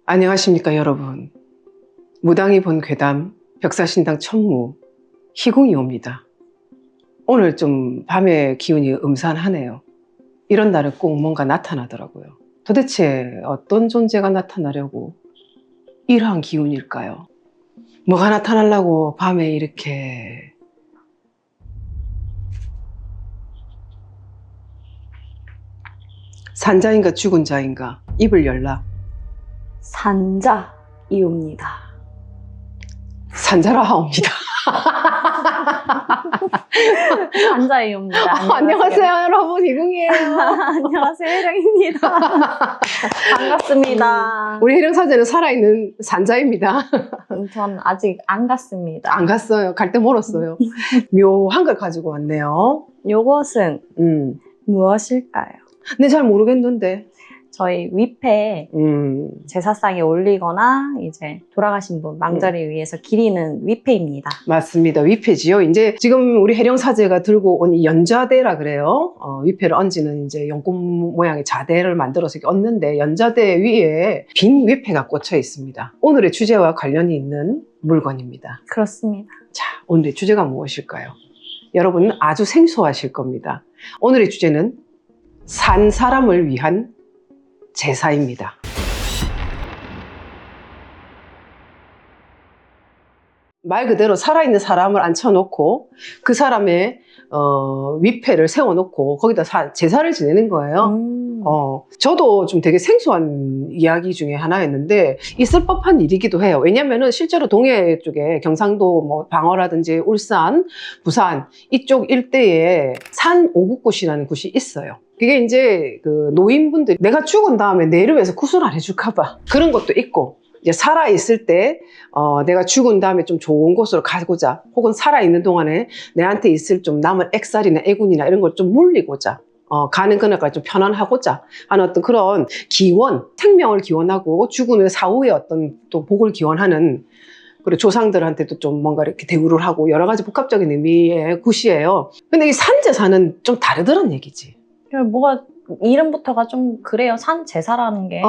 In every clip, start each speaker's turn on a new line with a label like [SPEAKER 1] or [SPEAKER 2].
[SPEAKER 1] 안녕하십니까 여러분. 무당이 본 괴담 벽사신당 천무 희궁이 옵니다. 오늘 좀 밤의 기운이 음산하네요. 이런 날은 꼭 뭔가 나타나더라고요. 도대체 어떤 존재가 나타나려고 이러한 기운일까요? 뭐가 나타나려고 밤에 이렇게 산자인가 죽은 자인가 입을 열라.
[SPEAKER 2] 산자이옵니다.
[SPEAKER 1] 산자라 하옵니다.
[SPEAKER 2] 산자이옵니다.
[SPEAKER 1] 안녕하세요 여러분, 희궁이에요.
[SPEAKER 2] 안녕하세요, 혜령입니다. 반갑습니다.
[SPEAKER 1] 우리 혜령사제는 살아있는 산자입니다.
[SPEAKER 2] 전 아직 안 갔습니다.
[SPEAKER 1] 안 갔어요. 갈 때 멀었어요. 묘한 걸 가지고 왔네요.
[SPEAKER 2] 요것은 무엇일까요?
[SPEAKER 1] 근데 잘 모르겠는데.
[SPEAKER 2] 저희 위패 제사상에 올리거나 이제 돌아가신 분 망자를 위해서 기리는 위패입니다.
[SPEAKER 1] 맞습니다. 위패지요. 이제 지금 우리 혜령사제가 들고 온 이 연자대라 그래요. 위패를 얹는 이제 연꽃 모양의 자대를 만들어서 이렇게 얹는데 연자대 위에 빈 위패가 꽂혀 있습니다. 오늘의 주제와 관련이 있는 물건입니다.
[SPEAKER 2] 그렇습니다.
[SPEAKER 1] 자, 오늘의 주제가 무엇일까요? 여러분은 아주 생소하실 겁니다. 오늘의 주제는 산 사람을 위한 제사입니다. 말 그대로 살아있는 사람을 앉혀놓고 그 사람의 위패를 세워놓고 거기다 제사를 지내는 거예요. 저도 좀 되게 생소한 이야기 중에 하나였는데 있을 법한 일이기도 해요. 왜냐면은 실제로 동해 쪽에 경상도 뭐 방어라든지 울산, 부산 이쪽 일대에 산 오국굿이라는 굿이 있어요. 그게 이제 그 노인분들이 내가 죽은 다음에 내를 위해서 구슬 안 해줄까봐 그런 것도 있고, 이제 살아있을 때 내가 죽은 다음에 좀 좋은 곳으로 가고자, 혹은 살아있는 동안에 내한테 있을 좀 남은 액살이나 애군이나 이런 걸 좀 물리고자, 가는 그날까지 좀 편안하고자 하는 어떤 그런 기원, 생명을 기원하고 죽은 후에 사후에 어떤 또 복을 기원하는, 그리고 조상들한테도 좀 뭔가 이렇게 대우를 하고 여러 가지 복합적인 의미의 굿이에요. 근데 이 산제사는 좀 다르더란 얘기지.
[SPEAKER 2] 뭐가 이름부터가 좀 그래요. 산제사라는 게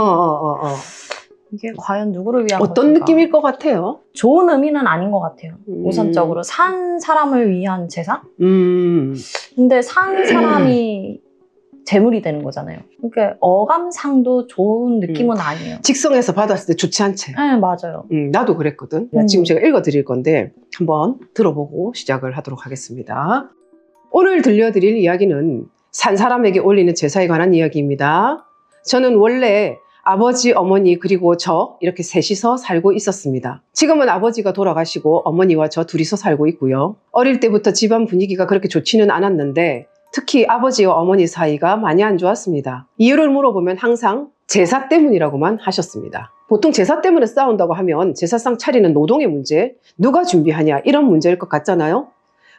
[SPEAKER 2] 이게 과연 누구를 위한
[SPEAKER 1] 어떤
[SPEAKER 2] 것일까?
[SPEAKER 1] 느낌일 것 같아요?
[SPEAKER 2] 좋은 의미는 아닌 것 같아요. 우선적으로 산 사람을 위한 제사? 근데 산 사람이 재물이 되는 거잖아요. 그러니까 어감상도 좋은 느낌은 아니에요.
[SPEAKER 1] 직성에서 받았을 때 좋지 않지?
[SPEAKER 2] 네, 맞아요.
[SPEAKER 1] 나도 그랬거든. 지금 제가 읽어드릴 건데 한번 들어보고 시작을 하도록 하겠습니다. 오늘 들려드릴 이야기는 산 사람에게 올리는 제사에 관한 이야기입니다. 저는 원래 아버지, 어머니 그리고 저 이렇게 셋이서 살고 있었습니다. 지금은 아버지가 돌아가시고 어머니와 저 둘이서 살고 있고요. 어릴 때부터 집안 분위기가 그렇게 좋지는 않았는데 특히 아버지와 어머니 사이가 많이 안 좋았습니다. 이유를 물어보면 항상 제사 때문이라고만 하셨습니다. 보통 제사 때문에 싸운다고 하면 제사상 차리는 노동의 문제, 누가 준비하냐 이런 문제일 것 같잖아요.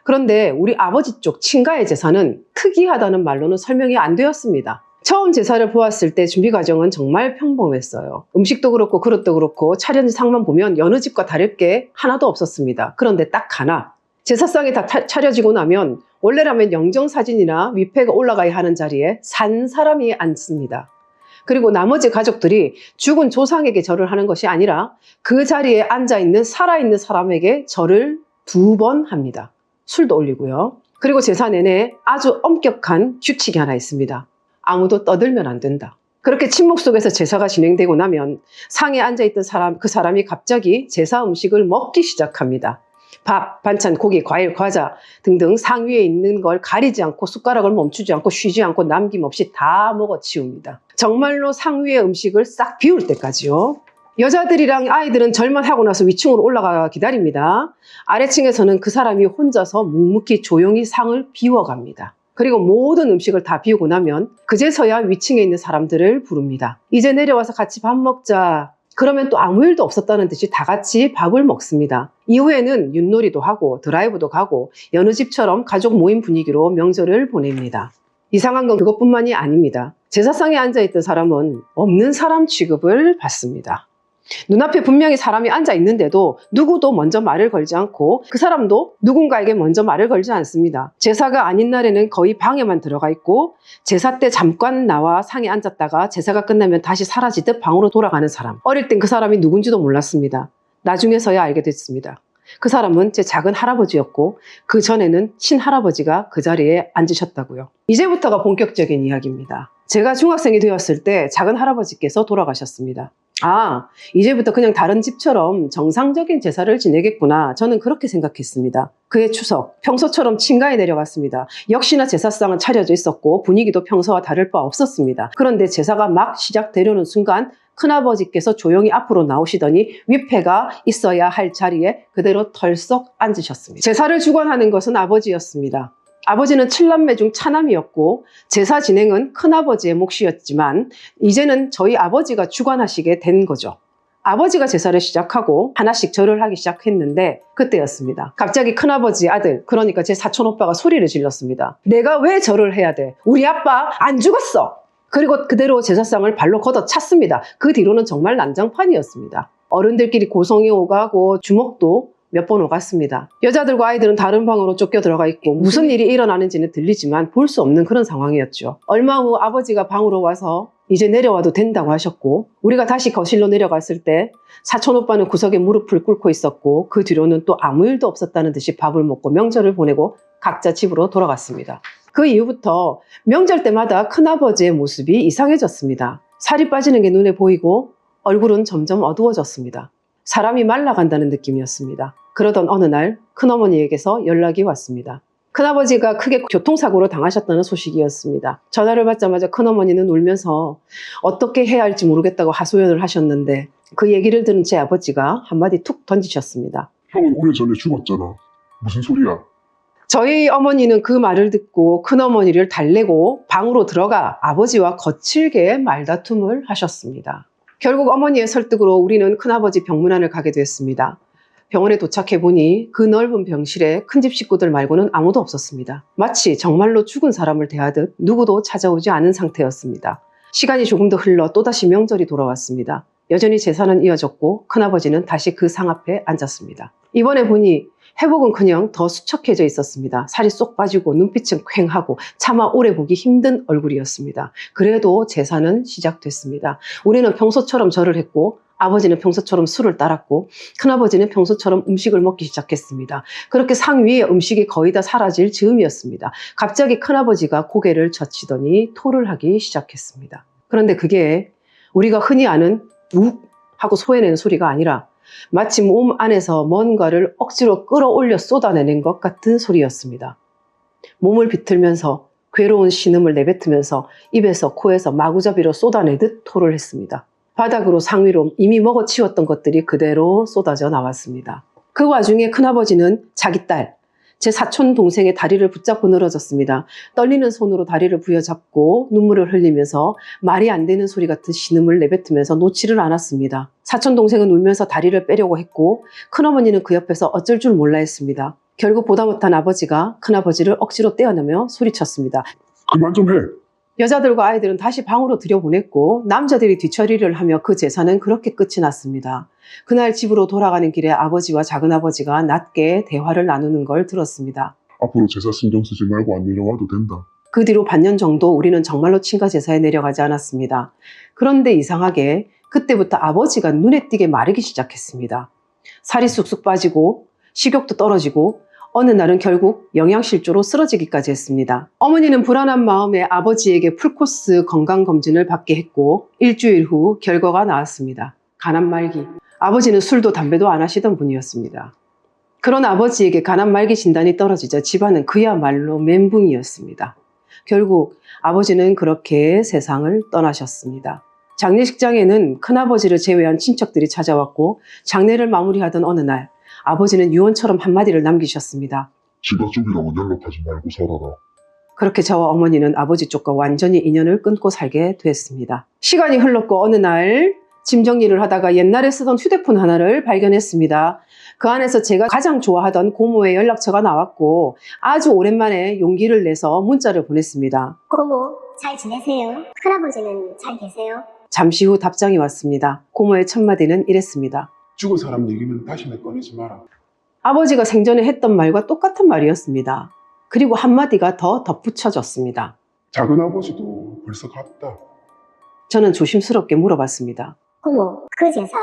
[SPEAKER 1] 그런데 우리 아버지 쪽 친가의 제사는 특이하다는 말로는 설명이 안 되었습니다. 처음 제사를 보았을 때 준비 과정은 정말 평범했어요. 음식도 그렇고 그릇도 그렇고 차려진 상만 보면 여느 집과 다를 게 하나도 없었습니다. 그런데 딱 하나, 제사상이 다 차려지고 나면 원래라면 영정사진이나 위패가 올라가야 하는 자리에 산 사람이 앉습니다. 그리고 나머지 가족들이 죽은 조상에게 절을 하는 것이 아니라 그 자리에 앉아있는 살아있는 사람에게 절을 2번 합니다. 술도 올리고요. 그리고 제사 내내 아주 엄격한 규칙이 하나 있습니다. 아무도 떠들면 안 된다. 그렇게 침묵 속에서 제사가 진행되고 나면 상에 앉아있던 그 사람이 갑자기 제사 음식을 먹기 시작합니다. 밥, 반찬, 고기, 과일, 과자 등등 상 위에 있는 걸 가리지 않고 숟가락을 멈추지 않고 쉬지 않고 남김없이 다 먹어치웁니다. 정말로 상 위의 음식을 싹 비울 때까지요. 여자들이랑 아이들은 절만 하고 나서 위층으로 올라가 기다립니다. 아래층에서는 그 사람이 혼자서 묵묵히 조용히 상을 비워갑니다. 그리고 모든 음식을 다 비우고 나면 그제서야 위층에 있는 사람들을 부릅니다. 이제 내려와서 같이 밥 먹자. 그러면 또 아무 일도 없었다는 듯이 다 같이 밥을 먹습니다. 이후에는 윷놀이도 하고 드라이브도 가고 여느 집처럼 가족 모임 분위기로 명절을 보냅니다. 이상한 건 그것뿐만이 아닙니다. 제사상에 앉아있던 사람은 없는 사람 취급을 받습니다. 눈앞에 분명히 사람이 앉아 있는데도 누구도 먼저 말을 걸지 않고 그 사람도 누군가에게 먼저 말을 걸지 않습니다. 제사가 아닌 날에는 거의 방에만 들어가 있고 제사 때 잠깐 나와 상에 앉았다가 제사가 끝나면 다시 사라지듯 방으로 돌아가는 사람. 어릴 땐 그 사람이 누군지도 몰랐습니다. 나중에서야 알게 됐습니다. 그 사람은 제 작은 할아버지였고 그 전에는 친할아버지가 그 자리에 앉으셨다고요. 이제부터가 본격적인 이야기입니다. 제가 중학생이 되었을 때 작은 할아버지께서 돌아가셨습니다. 아, 이제부터 그냥 다른 집처럼 정상적인 제사를 지내겠구나. 저는 그렇게 생각했습니다. 그해 추석, 평소처럼 친가에 내려갔습니다. 역시나 제사상은 차려져 있었고 분위기도 평소와 다를 바 없었습니다. 그런데 제사가 막 시작되려는 순간 큰아버지께서 조용히 앞으로 나오시더니 위패가 있어야 할 자리에 그대로 털썩 앉으셨습니다. 제사를 주관하는 것은 아버지였습니다. 아버지는 7남매 중 차남이었고 제사 진행은 큰아버지의 몫이었지만 이제는 저희 아버지가 주관하시게 된 거죠. 아버지가 제사를 시작하고 하나씩 절을 하기 시작했는데 그때였습니다. 갑자기 큰아버지 아들, 그러니까 제 사촌 오빠가 소리를 질렀습니다. 내가 왜 절을 해야 돼? 우리 아빠 안 죽었어! 그리고 그대로 제사상을 발로 걷어찼습니다. 그 뒤로는 정말 난장판이었습니다. 어른들끼리 고성이 오가고 주먹도 몇 번 오갔습니다. 여자들과 아이들은 다른 방으로 쫓겨 들어가 있고 무슨 일이 일어나는지는 들리지만 볼 수 없는 그런 상황이었죠. 얼마 후 아버지가 방으로 와서 이제 내려와도 된다고 하셨고 우리가 다시 거실로 내려갔을 때 사촌 오빠는 구석에 무릎을 꿇고 있었고 그 뒤로는 또 아무 일도 없었다는 듯이 밥을 먹고 명절을 보내고 각자 집으로 돌아갔습니다. 그 이후부터 명절 때마다 큰아버지의 모습이 이상해졌습니다. 살이 빠지는 게 눈에 보이고 얼굴은 점점 어두워졌습니다. 사람이 말라간다는 느낌이었습니다. 그러던 어느 날 큰어머니에게서 연락이 왔습니다. 큰아버지가 크게 교통사고로 당하셨다는 소식이었습니다. 전화를 받자마자 큰어머니는 울면서 어떻게 해야 할지 모르겠다고 하소연을 하셨는데 그 얘기를 들은 제 아버지가 한마디 툭 던지셨습니다.
[SPEAKER 3] 형은 오래전에 죽었잖아. 무슨 소리야?
[SPEAKER 1] 저희 어머니는 그 말을 듣고 큰어머니를 달래고 방으로 들어가 아버지와 거칠게 말다툼을 하셨습니다. 결국 어머니의 설득으로 우리는 큰아버지 병문안을 가게 됐습니다. 병원에 도착해 보니 그 넓은 병실에 큰집 식구들 말고는 아무도 없었습니다. 마치 정말로 죽은 사람을 대하듯 누구도 찾아오지 않은 상태였습니다. 시간이 조금 더 흘러 또다시 명절이 돌아왔습니다. 여전히 제사는 이어졌고 큰아버지는 다시 그 상 앞에 앉았습니다. 이번에 보니 회복은커녕 더 수척해져 있었습니다. 살이 쏙 빠지고 눈빛은 퀭하고 차마 오래 보기 힘든 얼굴이었습니다. 그래도 제사는 시작됐습니다. 우리는 평소처럼 절을 했고 아버지는 평소처럼 술을 따랐고 큰아버지는 평소처럼 음식을 먹기 시작했습니다. 그렇게 상 위에 음식이 거의 다 사라질 즈음이었습니다. 갑자기 큰아버지가 고개를 젖히더니 토를 하기 시작했습니다. 그런데 그게 우리가 흔히 아는 욱 하고 소해내는 소리가 아니라 마치 몸 안에서 뭔가를 억지로 끌어올려 쏟아내는 것 같은 소리였습니다. 몸을 비틀면서 괴로운 신음을 내뱉으면서 입에서 코에서 마구잡이로 쏟아내듯 토를 했습니다. 바닥으로 상위로 이미 먹어치웠던 것들이 그대로 쏟아져 나왔습니다. 그 와중에 큰아버지는 자기 딸, 제 사촌 동생의 다리를 붙잡고 늘어졌습니다. 떨리는 손으로 다리를 부여잡고 눈물을 흘리면서 말이 안 되는 소리 같은 신음을 내뱉으면서 놓지를 않았습니다. 사촌 동생은 울면서 다리를 빼려고 했고 큰어머니는 그 옆에서 어쩔 줄 몰라 했습니다. 결국 보다 못한 아버지가 큰아버지를 억지로 떼어내며 소리쳤습니다.
[SPEAKER 3] 그만 좀 해.
[SPEAKER 1] 여자들과 아이들은 다시 방으로 들여보냈고 남자들이 뒤처리를 하며 그 제사는 그렇게 끝이 났습니다. 그날 집으로 돌아가는 길에 아버지와 작은아버지가 낮게 대화를 나누는 걸 들었습니다.
[SPEAKER 3] 앞으로 제사 신경 쓰지 말고 안 내려와도 된다.
[SPEAKER 1] 그 뒤로 반년 정도 우리는 정말로 친가 제사에 내려가지 않았습니다. 그런데 이상하게 그때부터 아버지가 눈에 띄게 마르기 시작했습니다. 살이 쑥쑥 빠지고 식욕도 떨어지고 어느 날은 결국 영양실조로 쓰러지기까지 했습니다. 어머니는 불안한 마음에 아버지에게 풀코스 건강검진을 받게 했고 일주일 후 결과가 나왔습니다. 간암 말기. 아버지는 술도 담배도 안 하시던 분이었습니다. 그런 아버지에게 간암 말기 진단이 떨어지자 집안은 그야말로 멘붕이었습니다. 결국 아버지는 그렇게 세상을 떠나셨습니다. 장례식장에는 큰아버지를 제외한 친척들이 찾아왔고 장례를 마무리하던 어느 날 아버지는 유언처럼 한마디를 남기셨습니다.
[SPEAKER 3] 지가 쪽이라고 연락하지 말고 살아라.
[SPEAKER 1] 그렇게 저와 어머니는 아버지 쪽과 완전히 인연을 끊고 살게 됐습니다. 시간이 흘렀고 어느 날 짐 정리를 하다가 옛날에 쓰던 휴대폰 하나를 발견했습니다. 그 안에서 제가 가장 좋아하던 고모의 연락처가 나왔고 아주 오랜만에 용기를 내서 문자를 보냈습니다.
[SPEAKER 4] 고모, 잘 지내세요? 큰아버지는 잘 계세요?
[SPEAKER 1] 잠시 후 답장이 왔습니다. 고모의 첫 마디는 이랬습니다.
[SPEAKER 3] 죽은 사람 얘기는 다시는 꺼내지 마라.
[SPEAKER 1] 아버지가 생전에 했던 말과 똑같은 말이었습니다. 그리고 한마디가 더 덧붙여졌습니다.
[SPEAKER 3] 작은아버지도 벌써 갔다.
[SPEAKER 1] 저는 조심스럽게 물어봤습니다.
[SPEAKER 4] 어머, 그 제사,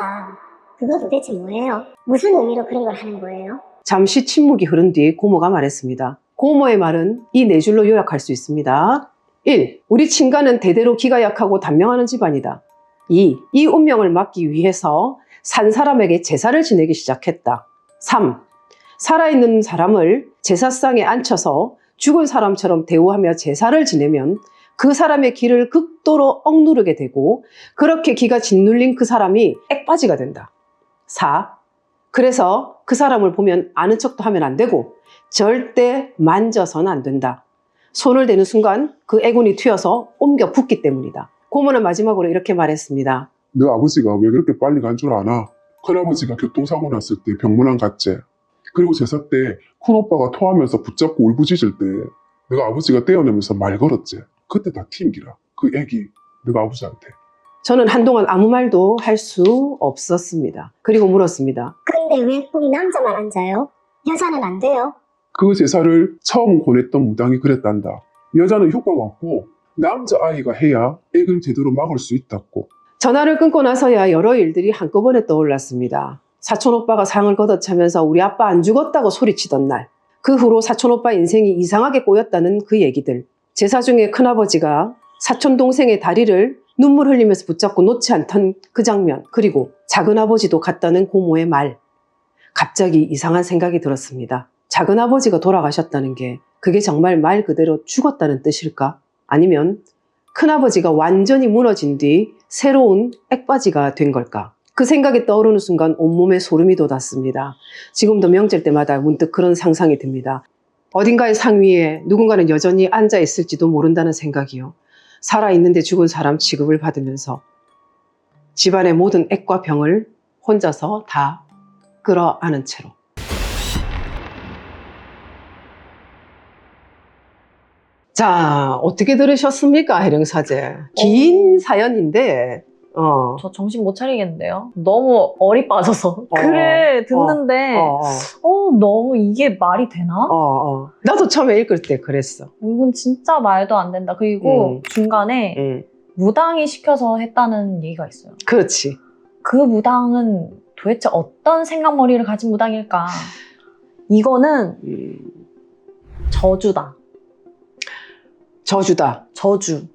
[SPEAKER 4] 그거 도대체 뭐예요? 무슨 의미로 그런 걸 하는 거예요?
[SPEAKER 1] 잠시 침묵이 흐른 뒤 고모가 말했습니다. 고모의 말은 이 네 줄로 요약할 수 있습니다. 1. 우리 친가는 대대로 기가 약하고 단명하는 집안이다. 2. 이 운명을 막기 위해서 산 사람에게 제사를 지내기 시작했다. 3. 살아있는 사람을 제사상에 앉혀서 죽은 사람처럼 대우하며 제사를 지내면 그 사람의 기를 극도로 억누르게 되고 그렇게 기가 짓눌린 그 사람이 액바지가 된다. 4. 그래서 그 사람을 보면 아는 척도 하면 안 되고 절대 만져서는 안 된다. 손을 대는 순간 그 애군이 튀어서 옮겨 붙기 때문이다. 고모는 마지막으로 이렇게 말했습니다.
[SPEAKER 3] 너 아버지가 왜 그렇게 빨리 간 줄 아나? 큰아버지가 교통사고 났을 때 병문안 갔지. 그리고 제사 때 큰오빠가 토하면서 붙잡고 울부짖을 때 내가 아버지가 떼어내면서 말 걸었지. 그때 다 튕기라. 그 애기 내가 아버지한테.
[SPEAKER 1] 저는 한동안 아무 말도 할 수 없었습니다. 그리고 물었습니다.
[SPEAKER 4] 근데 왜 꼭 남자만 앉아요? 여자는 안 돼요?
[SPEAKER 3] 그 제사를 처음 권했던 무당이 그랬단다. 여자는 효과가 없고 남자아이가 해야 액을 제대로 막을 수 있다고.
[SPEAKER 1] 전화를 끊고 나서야 여러 일들이 한꺼번에 떠올랐습니다. 사촌오빠가 상을 걷어차면서 우리 아빠 안 죽었다고 소리치던 날. 그 후로 사촌오빠 인생이 이상하게 꼬였다는 그 얘기들. 제사 중에 큰아버지가 사촌동생의 다리를 눈물 흘리면서 붙잡고 놓지 않던 그 장면. 그리고 작은아버지도 갔다는 고모의 말. 갑자기 이상한 생각이 들었습니다. 작은아버지가 돌아가셨다는 게 그게 정말 말 그대로 죽었다는 뜻일까? 아니면 큰아버지가 완전히 무너진 뒤 새로운 액바지가 된 걸까? 그 생각이 떠오르는 순간 온몸에 소름이 돋았습니다. 지금도 명절 때마다 문득 그런 상상이 듭니다. 어딘가의 상 위에 누군가는 여전히 앉아 있을지도 모른다는 생각이요. 살아있는데 죽은 사람 취급을 받으면서 집안의 모든 액과 병을 혼자서 다 끌어안은 채로. 자, 어떻게 들으셨습니까? 해령사제. 긴 사연인데
[SPEAKER 2] 저 정신 못 차리겠는데요? 너무 어리 빠져서 글을 듣는데 너무 이게 말이 되나?
[SPEAKER 1] 나도 처음에 읽을 때 그랬어.
[SPEAKER 2] 이건 진짜 말도 안 된다. 그리고 중간에 무당이 시켜서 했다는 얘기가 있어요.
[SPEAKER 1] 그렇지.
[SPEAKER 2] 그 무당은 도대체 어떤 생각머리를 가진 무당일까? 이거는 저주다.
[SPEAKER 1] 저주다.
[SPEAKER 2] 저주.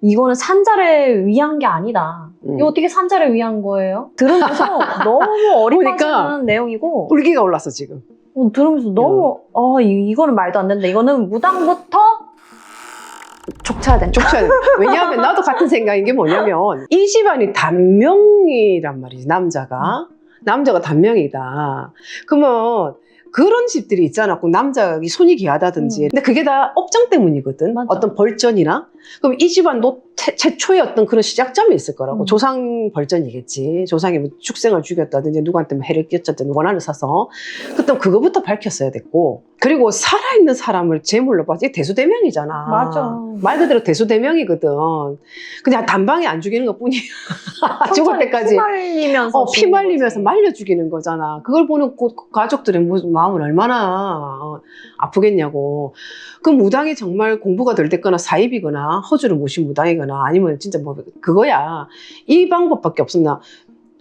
[SPEAKER 2] 이거는 산자를 위한 게 아니다. 이거 어떻게 산자를 위한 거예요? 들으면서 너무 어리바지는 내용이고
[SPEAKER 1] 울기가 올랐어 지금.
[SPEAKER 2] 들으면서 너무 이거는 말도 안 된다. 이거는 무당부터 족쳐야 된다.
[SPEAKER 1] 족쳐야 된다. 왜냐하면 나도 같은 생각인 게 뭐냐면 이 집안이 단명이란 말이지. 남자가 단명이다. 그러면 그런 집들이 있잖아. 꼭 남자가 손이 귀하다든지. 근데 그게 다 업장 때문이거든.
[SPEAKER 2] 맞아.
[SPEAKER 1] 어떤 벌전이나. 그럼 이 집안도 최초의 어떤 그런 시작점이 있을 거라고. 조상 벌전이겠지. 조상이 뭐 축생을 죽였다든지 누구한테 뭐 해를 끼쳤다든지 원한을 사서. 그때 그거부터 밝혔어야 됐고. 그리고 살아있는 사람을 제물로 봐. 이게 대수대명이잖아.
[SPEAKER 2] 맞아.
[SPEAKER 1] 말 그대로 대수대명이거든. 그냥 단방에 안 죽이는 것 뿐이야. 죽을 때까지. 피 말리면서 말려 죽이는 거잖아. 그걸 보는 가족들의 마음은 얼마나 아프겠냐고. 그 무당이 정말 공부가 덜 됐거나 사입이거나 허주를 모신 무당이거나 아니면 진짜 뭐 그거야. 이 방법밖에 없었나.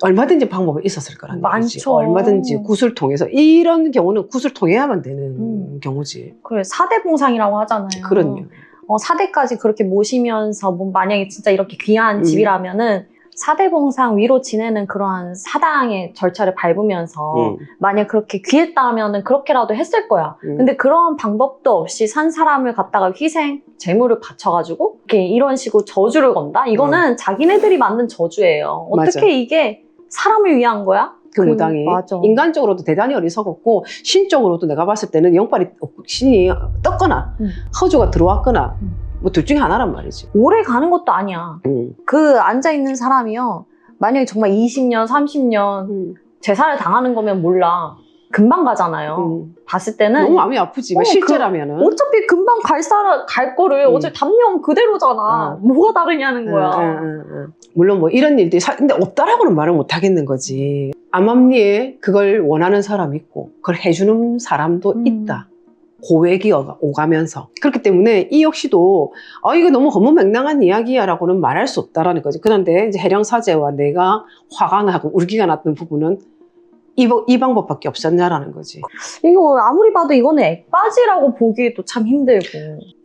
[SPEAKER 1] 얼마든지 방법이 있었을 거라는 거지.
[SPEAKER 2] 많죠.
[SPEAKER 1] 얼마든지 굿을 통해서. 이런 경우는 굿을 통해야만 되는 경우지.
[SPEAKER 2] 그래, 사대봉상이라고 하잖아요.
[SPEAKER 1] 그럼요.
[SPEAKER 2] 4대까지 그렇게 모시면서 뭐 만약에 진짜 이렇게 귀한 집이라면은 사대봉상 위로 지내는 그러한 사당의 절차를 밟으면서 만약 그렇게 귀했다면은 그렇게라도 했을 거야. 근데 그런 방법도 없이 산 사람을 갖다가 희생, 재물을 바쳐가지고 이렇게 이런 식으로 저주를 건다? 이거는 자기네들이 만든 저주예요. 어떻게
[SPEAKER 1] 맞아.
[SPEAKER 2] 이게 사람을 위한 거야?
[SPEAKER 1] 그 무당이.
[SPEAKER 2] 맞아.
[SPEAKER 1] 인간적으로도 대단히 어리석었고 신적으로도 내가 봤을 때는 영빨이 신이 떴거나 허주가 들어왔거나 뭐 둘 중에 하나란 말이지.
[SPEAKER 2] 오래 가는 것도 아니야. 그 앉아있는 사람이요. 만약에 정말 20년, 30년 제사를 당하는 거면 몰라. 금방 가잖아요. 봤을 때는
[SPEAKER 1] 너무 마음이 아프지. 실제라면은.
[SPEAKER 2] 어차피 금방 갈 거를 어차피 답령 그대로잖아. 뭐가 다르냐는 거야.
[SPEAKER 1] 물론 뭐 이런 일들이 근데 없다라고는 말을 못 하겠는 거지. 암암리에 그걸 원하는 사람이 있고 그걸 해주는 사람도 있다. 고액이 오가면서. 그렇기 때문에 이 역시도 이거 너무 허무맹랑한 이야기야 라고는 말할 수 없다라는 거지. 그런데 이제 해령사제와 내가 화가 나고 울기가 났던 부분은 이 방법밖에 없었냐라는 거지.
[SPEAKER 2] 이거 아무리 봐도 이거는 액바지라고 보기에도 참 힘들고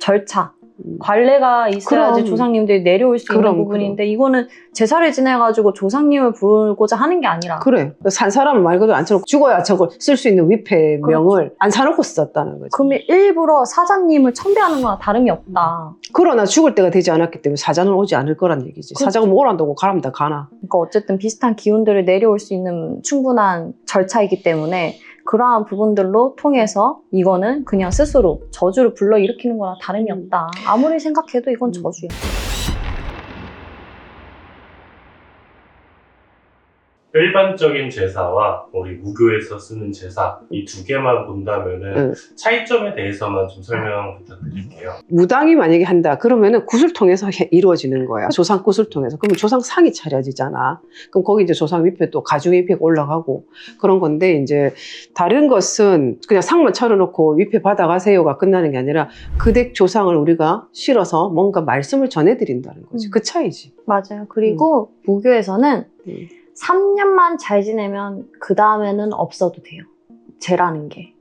[SPEAKER 2] 절차, 관례가 있어야지
[SPEAKER 1] 그럼.
[SPEAKER 2] 조상님들이 내려올 수 있는 부분인데 이거는 제사를 지내가지고 조상님을 부르고자 하는 게 아니라
[SPEAKER 1] 그래. 산 사람은 말 그대로 안 쳐놓고 죽어야 저걸 쓸 수 있는 위패명을 안 사놓고 썼다는 거지.
[SPEAKER 2] 그러면 일부러 사자님을 첨배하는 거나 다름이 없다.
[SPEAKER 1] 그러나 죽을 때가 되지 않았기 때문에 사자는 오지 않을 거란 얘기지.
[SPEAKER 2] 그렇죠.
[SPEAKER 1] 사자가 뭐 오란다고 가라면 다 가나.
[SPEAKER 2] 그러니까 어쨌든 비슷한 기운들을 내려올 수 있는 충분한 절차이기 때문에 그러한 부분들로 통해서 이거는 그냥 스스로 저주를 불러일으키는 거나 다름이 없다. 아무리 생각해도 이건 저주야.
[SPEAKER 5] 일반적인 제사와 우리 무교에서 쓰는 제사 이 두 개만 본다면은 차이점에 대해서만 좀 설명 부탁드릴게요.
[SPEAKER 1] 무당이 만약에 한다 그러면은 굿을 통해서 이루어지는 거야. 조상 굿을 통해서. 그러면 조상상이 차려지잖아. 그럼 거기 이제 조상 위패 또 가중 위패가 올라가고 그런 건데 이제 다른 것은 그냥 상만 차려놓고 위패 받아가세요가 끝나는 게 아니라 그 댁 조상을 우리가 실어서 뭔가 말씀을 전해드린다는 거지. 그 차이지.
[SPEAKER 2] 맞아요. 그리고 무교에서는 3년만 잘 지내면 그 다음에는 없어도 돼요. 죄라는 게.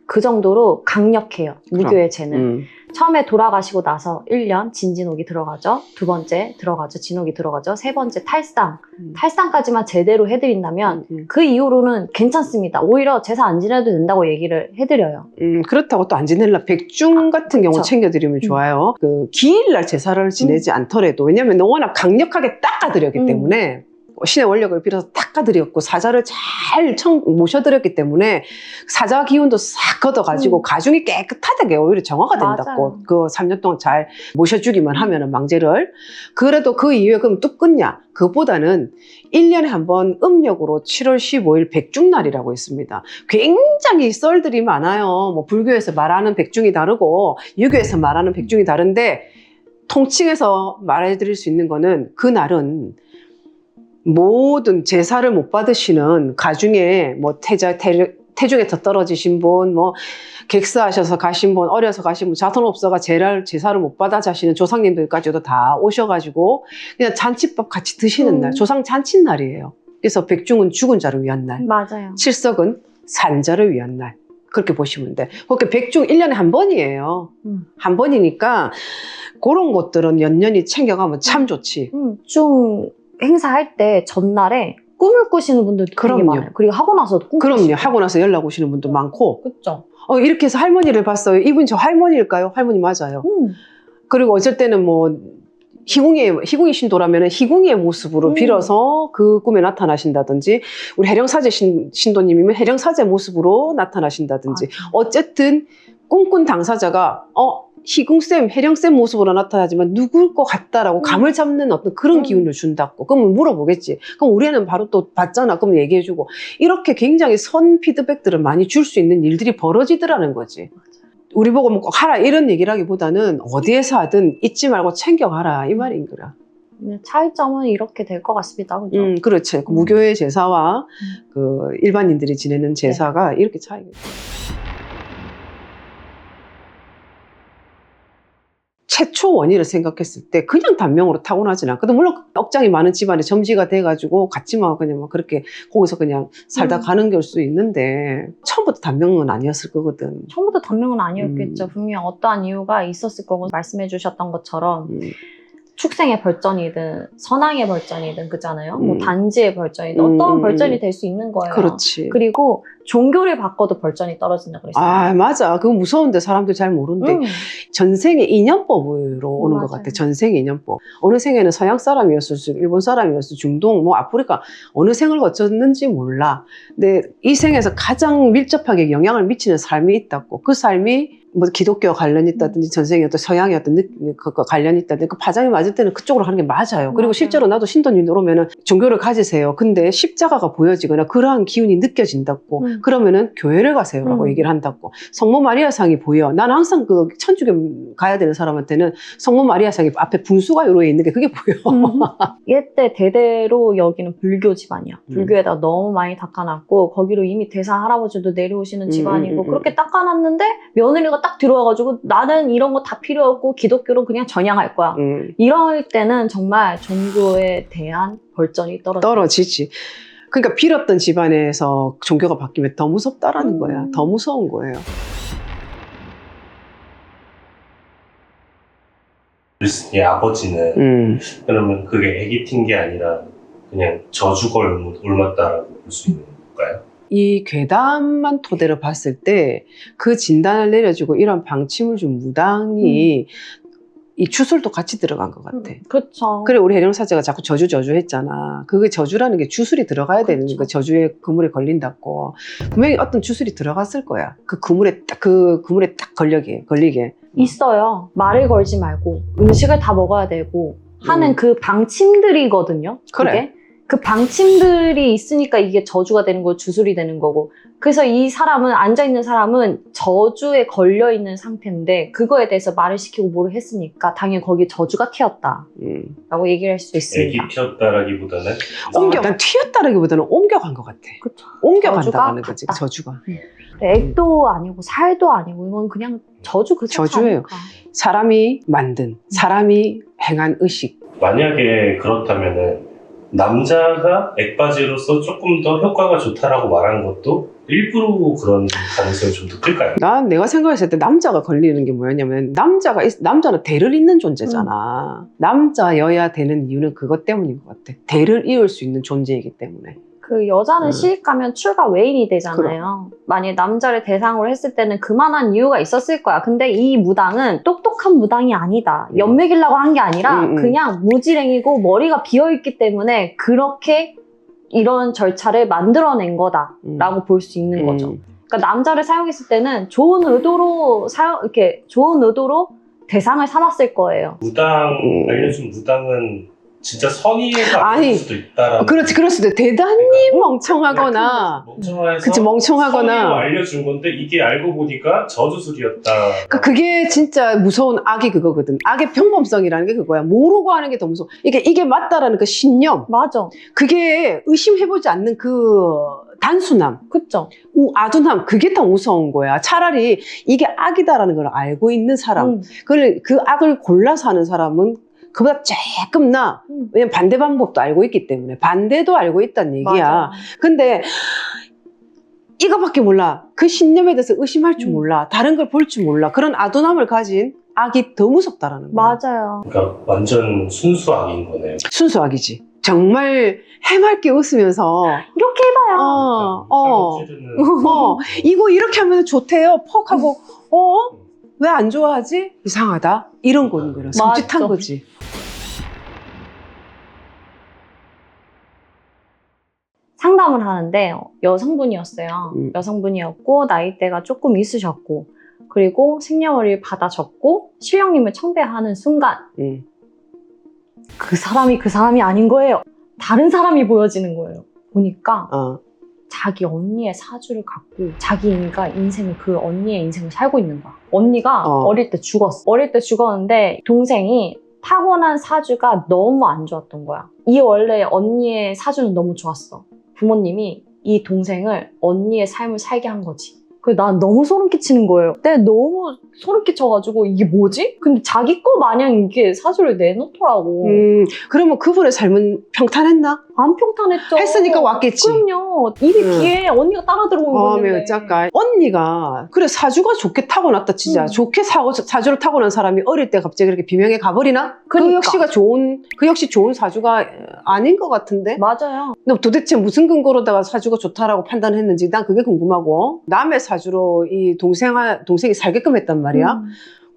[SPEAKER 2] 그 정도로 강력해요. 무교의 죄는. 처음에 돌아가시고 나서 1년 진진옥이 들어가죠. 두 번째 들어가죠. 진옥이 들어가죠. 세 번째 탈상. 탈상까지만 제대로 해드린다면 그 이후로는 괜찮습니다. 오히려 제사 안 지내도 된다고 얘기를 해드려요.
[SPEAKER 1] 그렇다고 또 안 지낼라. 백중 같은 경우 챙겨드리면 좋아요. 그 기일날 제사를 지내지 않더라도 왜냐면 워낙 강력하게 닦아드렸기 때문에 신의 원력을 빌어서 닦아드렸고 사자를 잘 모셔드렸기 때문에 사자 기운도 싹 걷어가지고 가중이 깨끗하게 오히려 정화가 된다고. 그 3년 동안 잘 모셔주기만 하면은 망제를. 그래도 그 이후에 그럼 뚝 끊냐? 그것보다는 1년에 한 번 음력으로 7월 15일 백중날이라고 있습니다. 굉장히 썰들이 많아요. 뭐 불교에서 말하는 백중이 다르고 유교에서 말하는 백중이 다른데 통칭해서 말해드릴 수 있는 거는 그날은 모든 제사를 못 받으시는 가중에 뭐 태중에서 떨어지신 분, 뭐 객사하셔서 가신 분, 어려서 가신 분, 자손 없어가 제사를 못 받아 자시는 조상님들까지도 다 오셔가지고 그냥 잔치밥 같이 드시는 날, 조상 잔칫날이에요. 그래서 백중은 죽은 자를 위한 날,
[SPEAKER 2] 맞아요.
[SPEAKER 1] 칠석은 산 자를 위한 날. 그렇게 보시면 돼. 그렇게 백중 1년에 한 번이에요. 한 번이니까 그런 것들은 연년이 챙겨가면 참 좋지.
[SPEAKER 2] 좀 행사할 때 전날에 꿈을 꾸시는 분들도 되게 많아요. 그리고 하고 나서도 꿈
[SPEAKER 1] 그럼요.
[SPEAKER 2] 꾸시고.
[SPEAKER 1] 하고 나서 연락 오시는 분도 많고.
[SPEAKER 2] 그렇죠.
[SPEAKER 1] 이렇게 해서 할머니를 봤어요. 이분 저 할머니일까요? 할머니 맞아요. 그리고 어쩔 때는 뭐 희궁이 신도라면 희궁의 모습으로 빌어서 그 꿈에 나타나신다든지 우리 해령사제 신도님이면 해령사제 모습으로 나타나신다든지 어쨌든 꿈꾼 당사자가 희궁쌤, 해령쌤 모습으로 나타나지만 누굴 것 같다라고 감을 잡는 어떤 그런 기운을 준다고. 그럼 물어보겠지. 그럼 우리는 바로 또 받잖아. 그럼 얘기해주고. 이렇게 굉장히 선 피드백들을 많이 줄 수 있는 일들이 벌어지더라는 거지. 우리 보고 뭐 꼭 하라 이런 얘기라기보다는 어디에서 하든 잊지 말고 챙겨가라 이 말인 거라.
[SPEAKER 2] 차이점은 이렇게 될 것 같습니다. 그죠?
[SPEAKER 1] 그렇지. 무교의 제사와 그 일반인들이 지내는 제사가 이렇게 차이가 있어요. 최초 원인을 생각했을 때 그냥 단명으로 타고나진 않거든. 물론 억장이 많은 집안에 점지가 돼가지고 같지만 그냥 막 그렇게 거기서 그냥 살다 가는 걸 수 있는데 처음부터 단명은 아니었을 거거든.
[SPEAKER 2] 처음부터 단명은 아니었겠죠. 분명 어떠한 이유가 있었을 거고 말씀해 주셨던 것처럼 축생의 벌전이든 선왕의 벌전이든 그잖아요. 뭐 단지의 벌전이든 어떠한 벌전이 될 수 있는 거예요.
[SPEAKER 1] 그렇지.
[SPEAKER 2] 그리고 종교를 바꿔도 벌전이 떨어진다 그랬어요.
[SPEAKER 1] 맞아. 그거 무서운데 사람들 잘 모르는데 전생의 인연법으로 오는 것 같아. 전생의 인연법. 어느 생에는 서양 사람이었을 수, 일본 사람이었을 수, 중동, 뭐 아프리카 어느 생을 거쳤는지 몰라. 근데 이 생에서 가장 밀접하게 영향을 미치는 삶이 있다고. 그 삶이 뭐 기독교 관련이 있다든지 전생에 어떤 서양의 어떤 그거 관련이 있다든지 그 파장이 맞을 때는 그쪽으로 하는 게 맞아요. 그리고
[SPEAKER 2] 맞아요.
[SPEAKER 1] 실제로 나도 신도님 오면은 종교를 가지세요. 근데 십자가가 보여지거나 그러한 기운이 느껴진다고 그러면은 교회를 가세요라고 얘기를 한다고. 성모 마리아상이 보여. 나는 항상 그 천주교 가야 되는 사람한테는 성모 마리아상이 앞에 분수가 요로에 있는 게 그게 보여.
[SPEAKER 2] 옛때 대대로 여기는 불교 집안이야. 불교에다 너무 많이 닦아놨고 거기로 이미 대사 할아버지도 내려오시는 집안이고 그렇게 닦아놨는데 며느리가 딱 들어와가지고 나는 이런 거 다 필요 없고 기독교로 그냥 전향할 거야. 이럴 때는 정말 종교에 대한 벌전이
[SPEAKER 1] 떨어지지. 그러니까 빌었던 집안에서 종교가 바뀌면 더 무섭다라는 거야. 더 무서운 거예요.
[SPEAKER 5] 그리스의 아버지는 그러면 그게 애기 튄 게 아니라 그냥 저주가 옮았다라고 볼 수 있는 건가요?
[SPEAKER 1] 이 괴담만 토대로 봤을 때 그 진단을 내려주고 이런 방침을 준 무당이 이 주술도 같이 들어간 것 같아.
[SPEAKER 2] 그렇죠.
[SPEAKER 1] 그래 우리 해령 사제가 자꾸 저주 했잖아. 그게 저주라는 게 주술이 들어가야 되는 거 저주의 그물에 걸린다고. 분명히 어떤 주술이 들어갔을 거야. 그 그물에 딱 걸리게.
[SPEAKER 2] 있어요. 말을 걸지 말고 음식을 다 먹어야 되고 하는 그 방침들이거든요.
[SPEAKER 1] 그래.
[SPEAKER 2] 그게. 그 방침들이 있으니까 이게 저주가 되는 거고 주술이 되는 거고. 그래서 이 사람은 앉아있는 사람은 저주에 걸려있는 상태인데 그거에 대해서 말을 시키고 뭐를 했으니까 당연히 거기에 저주가 튀었다 라고 얘기를 할 수 있습니다.
[SPEAKER 5] 애기 튀었다라기보다는
[SPEAKER 1] 난 튀었다라기보다는 옮겨간 것 같아.
[SPEAKER 2] 그쵸.
[SPEAKER 1] 옮겨간다는 거지.
[SPEAKER 2] 갔다.
[SPEAKER 1] 저주가.
[SPEAKER 2] 액도 아니고 살도 아니고 이건 그냥 저주 그
[SPEAKER 1] 저주예요.
[SPEAKER 2] 자체니까.
[SPEAKER 1] 사람이 만든 사람이 행한 의식.
[SPEAKER 5] 만약에 그렇다면은 남자가 액바지로서 조금 더 효과가 좋다라고 말한 것도 일부러 그런 가능성이 좀 더 클까요?
[SPEAKER 1] 내가 생각했을 때 남자가 걸리는 게 뭐였냐면 남자는 대를 잇는 존재잖아. 남자여야 되는 이유는 그것 때문인 것 같아. 대를 이을 수 있는 존재이기 때문에.
[SPEAKER 2] 그 여자는 시집 가면 출가 외인이 되잖아요. 만약에 남자를 대상으로 했을 때는 그만한 이유가 있었을 거야. 근데 이 무당은 똑똑한 무당이 아니다. 연맥이려고 한 게 아니라 그냥 무지랭이고 머리가 비어있기 때문에 그렇게 이런 절차를 만들어낸 거다라고 볼 수 있는 거죠. 그러니까 남자를 사용했을 때는 좋은 의도로 대상을 삼았을 거예요.
[SPEAKER 5] 알려준 무당은 진짜 선의에서 아닐 수도 있다라는.
[SPEAKER 1] 그렇지, 그럴 수도. 대단히 멍청하거나. 그치, 멍청하거나.
[SPEAKER 5] 선의로 알려준 건데 이게 알고 보니까 저주술이었다.
[SPEAKER 1] 그게 진짜 무서운 악이 그거거든. 악의 평범성이라는 게 그거야. 모르고 하는 게 더 무서워. 이게 맞다라는 그 신념.
[SPEAKER 2] 맞아.
[SPEAKER 1] 그게 의심해보지 않는 그 단순함.
[SPEAKER 2] 그쵸.
[SPEAKER 1] 아둔함. 그게 더 무서운 거야. 차라리 이게 악이다라는 걸 알고 있는 사람. 그 악을 골라서 하는 사람은 그보다 조금 나. 왜냐면 반대 방법도 알고 있기 때문에. 반대도 알고 있다는 얘기야.
[SPEAKER 2] 맞아.
[SPEAKER 1] 근데 이거밖에 몰라. 그 신념에 대해서 의심할 줄 몰라. 다른 걸 볼 줄 몰라. 그런 아둔함을 가진 악이 더 무섭다라는 거야.
[SPEAKER 2] 맞아요.
[SPEAKER 5] 그러니까 완전 순수 악인 거네요.
[SPEAKER 1] 순수 악이지. 정말 해맑게 웃으면서
[SPEAKER 2] 이렇게 해봐요.
[SPEAKER 1] 이거 이렇게 하면 좋대요. 퍽 하고 왜 안 좋아하지? 이상하다. 이런 거는 거야. 섬찟한
[SPEAKER 2] 맞죠.
[SPEAKER 1] 거지.
[SPEAKER 2] 상담을 하는데 여성분이었어요. 여성분이었고 나이대가 조금 있으셨고 그리고 생년월일 받아줬고 신령님을 청대하는 순간 그 사람이 아닌 거예요. 다른 사람이 보여지는 거예요. 보니까 자기 언니의 사주를 갖고 자기가 그 언니의 인생을 살고 있는 거야. 언니가 어릴 때 죽었어. 어릴 때 죽었는데 동생이 타고난 사주가 너무 안 좋았던 거야. 이 원래 언니의 사주는 너무 좋았어. 부모님이 이 동생을 언니의 삶을 살게 한 거지. 그래서 난 너무 소름 끼치는 거예요. 그때 너무 소름 끼쳐가지고 이게 뭐지? 근데 자기 거 마냥 이게 사주를 내놓더라고.
[SPEAKER 1] 그러면 그분의 삶은 평탄했나?
[SPEAKER 2] 안 평탄했죠.
[SPEAKER 1] 했으니까 왔겠지.
[SPEAKER 2] 그럼요. 일이 비해 언니가 따라 들어온 건데.
[SPEAKER 1] 어쩌까. 언니가 그래 사주가 좋게 타고났다 진짜. 좋게 사주를 타고난 사람이 어릴 때 갑자기 그렇게 비명에 가버리나?
[SPEAKER 2] 그러니까.
[SPEAKER 1] 그 역시 좋은 사주가 아닌 것 같은데?
[SPEAKER 2] 맞아요.
[SPEAKER 1] 근데 도대체 무슨 근거로다가 사주가 좋다라고 판단했는지 난 그게 궁금하고 남의 사주로 이 동생이 살게끔 했단 말이야.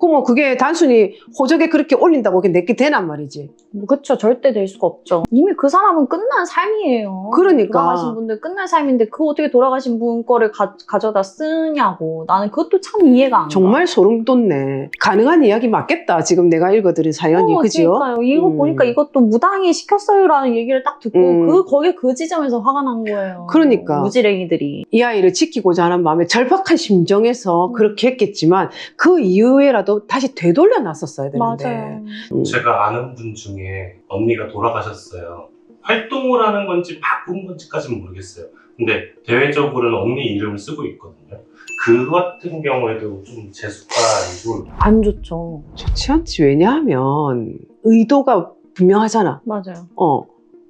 [SPEAKER 1] 그러면 그게 단순히 호적에 그렇게 올린다고 그게 내게 되란 말이지.
[SPEAKER 2] 뭐 그쵸. 절대 될 수가 없죠. 이미 그 사람은 끝난 삶이에요.
[SPEAKER 1] 그러니까.
[SPEAKER 2] 돌아가신 분들 끝난 삶인데 그 어떻게 돌아가신 분 거를 가져다 쓰냐고. 나는 그것도 참 이해가 안 가.
[SPEAKER 1] 정말 소름 돋네. 가능한 이야기 맞겠다. 지금 내가 읽어드린 사연이. 그지요?
[SPEAKER 2] 그러니까요. 이거 보니까 이것도 무당이 시켰어요라는 얘기를 딱 듣고 거기 그 지점에서 화가 난 거예요.
[SPEAKER 1] 그러니까.
[SPEAKER 2] 무지랭이들이.
[SPEAKER 1] 이 아이를 지키고자 하는 마음에 절박한 심정에서 그렇게 했겠지만 그 이후에라도 다시 되돌려 놨었어야 되는데.
[SPEAKER 2] 맞아요.
[SPEAKER 5] 제가 아는 분 중에 언니가 돌아가셨어요. 활동을 하는 건지 바꾼 건지까지는 모르겠어요. 근데 대외적으로는 언니 이름을 쓰고 있거든요. 그 같은 경우에도 좀 재수가 아니고
[SPEAKER 2] 안 좋죠.
[SPEAKER 1] 좋지 않지. 왜냐하면 의도가 분명하잖아.
[SPEAKER 2] 맞아요.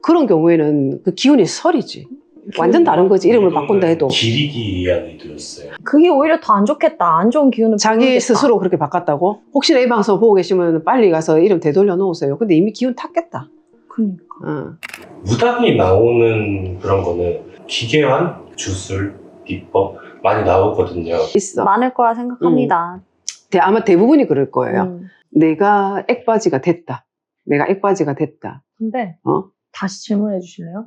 [SPEAKER 1] 그런 경우에는 그 기운이 설이지. 완전 다른 거지. 이름을 바꾼다 해도.
[SPEAKER 5] 기리기 위한 의도였어요.
[SPEAKER 2] 그게 오히려 더 안 좋겠다. 안 좋은 기운을
[SPEAKER 1] 자기
[SPEAKER 2] 부르겠다.
[SPEAKER 1] 스스로 그렇게 바꿨다고? 혹시나 이 방송 보고 계시면 빨리 가서 이름 되돌려 놓으세요. 근데 이미 기운 탔겠다.
[SPEAKER 2] 그러니까.
[SPEAKER 5] 무당이 나오는 그런 거는 기계환, 주술, 비법 많이 나오거든요.
[SPEAKER 1] 있어.
[SPEAKER 2] 많을 거라 생각합니다.
[SPEAKER 1] 아마 대부분이 그럴 거예요. 내가 액바지가 됐다. 내가 액바지가 됐다.
[SPEAKER 2] 근데
[SPEAKER 1] 어?
[SPEAKER 2] 다시 질문해 주실래요?